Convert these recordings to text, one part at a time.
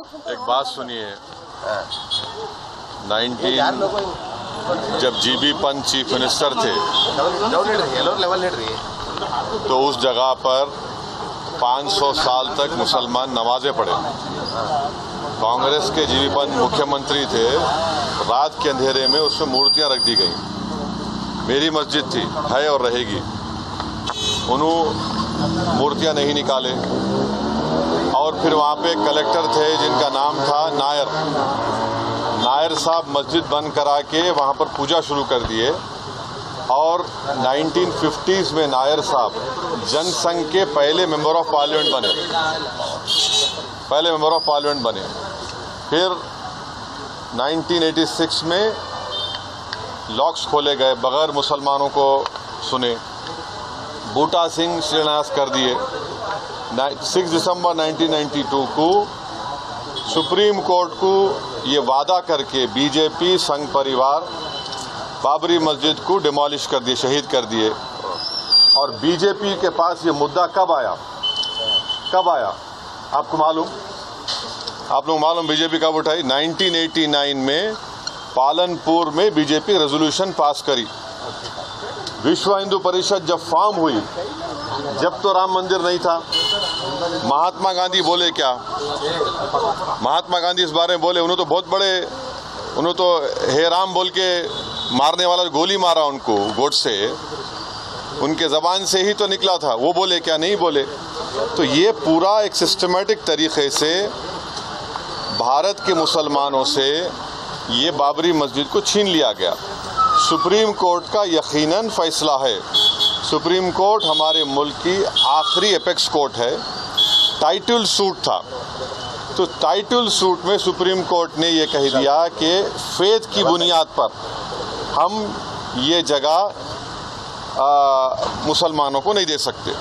एक बात सुनिए, 19 जब जीबी पंत चीफ मिनिस्टर थे तो उस जगह पर 500 साल तक मुसलमान नमाजें पढ़े। कांग्रेस के जीबी पंत मुख्यमंत्री थे, रात के अंधेरे में उसमें मूर्तियां रख दी गई। मेरी मस्जिद थी, है और रहेगी। उन्होंने मूर्तियां नहीं निकाले और फिर वहाँ पे कलेक्टर थे जिनका नाम था नायर साहब मस्जिद बंद करा के वहाँ पर पूजा शुरू कर दिए और 1950s में नायर साहब जनसंघ के पहले मेंबर ऑफ पार्लियामेंट बने। फिर 1986 में लॉक्स खोले गए, बगैर मुसलमानों को सुने। बूटा सिंह शिलान्यास कर दिए। 6 दिसंबर 1992 को सुप्रीम कोर्ट को ये वादा करके बीजेपी संघ परिवार बाबरी मस्जिद को डिमोलिश कर दिए, शहीद कर दिए। और बीजेपी के पास ये मुद्दा कब आया? आपको मालूम? आप लोग मालूम बीजेपी कब उठाई? 1989 में पालनपुर में बीजेपी रेजोल्यूशन पास करी। विश्व हिंदू परिषद जब फॉर्म हुई, जब तो राम मंदिर नहीं था। महात्मा गांधी बोले क्या? महात्मा गांधी इस बारे में बोले, उन्होंने तो बहुत बड़े, उन्होंने तो हे राम बोल के मारने वाला गोली मारा उनको, गोडसे, उनके जबान से ही तो निकला था। वो बोले क्या? नहीं बोले। तो ये पूरा एक सिस्टमेटिक तरीके से भारत के मुसलमानों से ये बाबरी मस्जिद को छीन लिया गया। सुप्रीम कोर्ट का यकीनन फैसला है। सुप्रीम कोर्ट हमारे मुल्क की आखिरी एपेक्स कोर्ट है। टाइटल सूट था, तो टाइटल सूट में सुप्रीम कोर्ट ने ये कह दिया कि फेथ की बुनियाद पर हम ये जगह मुसलमानों को नहीं दे सकते।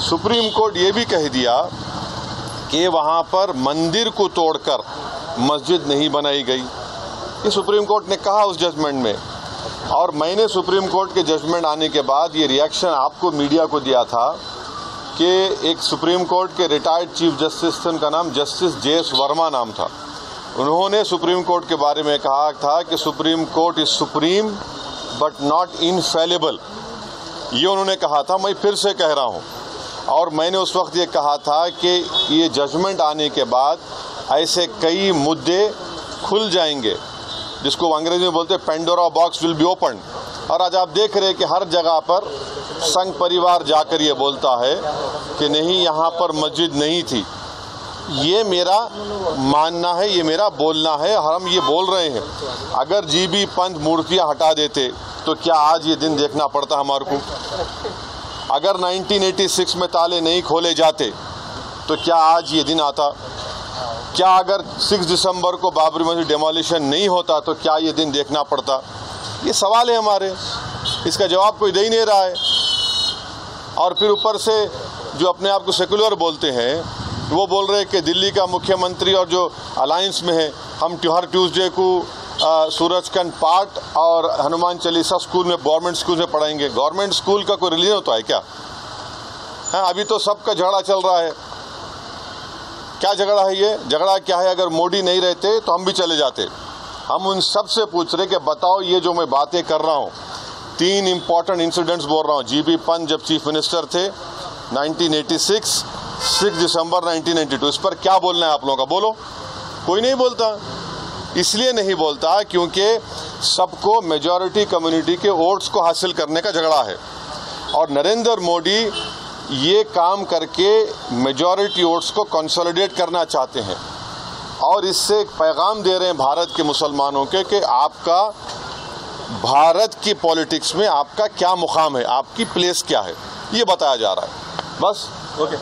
सुप्रीम कोर्ट ये भी कह दिया कि वहाँ पर मंदिर को तोड़कर मस्जिद नहीं बनाई गई। ये सुप्रीम कोर्ट ने कहा उस जजमेंट में। और मैंने सुप्रीम कोर्ट के जजमेंट आने के बाद ये रिएक्शन आपको मीडिया को दिया था कि एक सुप्रीम कोर्ट के रिटायर्ड चीफ जस्टिस थे, उनका नाम जस्टिस JS वर्मा नाम था। उन्होंने सुप्रीम कोर्ट के बारे में कहा था कि supreme court is supreme but not infallible. ये उन्होंने कहा था, मैं फिर से कह रहा हूँ। और मैंने उस वक्त ये कहा था कि ये जजमेंट आने के बाद ऐसे कई मुद्दे खुल जाएंगे, जिसको अंग्रेजी में बोलते हैं Pandora box will be open. और आज आप देख रहे हैं कि हर जगह पर संघ परिवार जाकर ये बोलता है कि नहीं, यहाँ पर मस्जिद नहीं थी। ये मेरा मानना है, ये मेरा बोलना है, हम ये बोल रहे हैं। अगर जीबी पंत मूर्तियाँ हटा देते तो क्या आज ये दिन देखना पड़ता हमारे को? अगर 1986 में ताले नहीं खोले जाते तो क्या आज ये दिन आता? क्या अगर 6 दिसंबर को बाबरी मस्जिद डेमोलिशन नहीं होता तो क्या ये दिन देखना पड़ता? ये सवाल है हमारे, इसका जवाब कोई दे ही नहीं रहा है। और फिर ऊपर से जो अपने आप को सेकुलर बोलते हैं, वो बोल रहे हैं कि दिल्ली का मुख्यमंत्री और जो अलायंस में है, हम हर ट्यूसडे को सूरजकंड पाठ और हनुमान चालीसा स्कूल में, गवर्नमेंट स्कूल में पढ़ाएंगे। गवर्नमेंट स्कूल का कोई रिलीजन होता है क्या? हाँ, अभी तो सबका झगड़ा चल रहा है। क्या झगड़ा है ये? झगड़ा क्या है? अगर मोदी नहीं रहते तो हम भी चले जाते। हम उन सब से पूछ रहे कि बताओ, ये जो मैं बातें कर रहा हूँ, 3 इंपॉर्टेंट इंसिडेंट्स बोल रहा हूँ। जीबी पंत जब चीफ मिनिस्टर थे 1986, 6 दिसंबर 1992, इस पर क्या बोलना है आप लोगों का? बोलो। कोई नहीं बोलता। इसलिए नहीं बोलता क्योंकि सबको मेजॉरिटी कम्युनिटी के वोट्स को हासिल करने का झगड़ा है। और नरेंद्र मोदी ये काम करके मेजॉरिटी वोट्स को कंसोलिडेट करना चाहते हैं और इससे एक पैगाम दे रहे हैं भारत के मुसलमानों के कि आपका भारत की पॉलिटिक्स में आपका क्या मुकाम है, आपकी प्लेस क्या है, ये बताया जा रहा है। बस। ओके।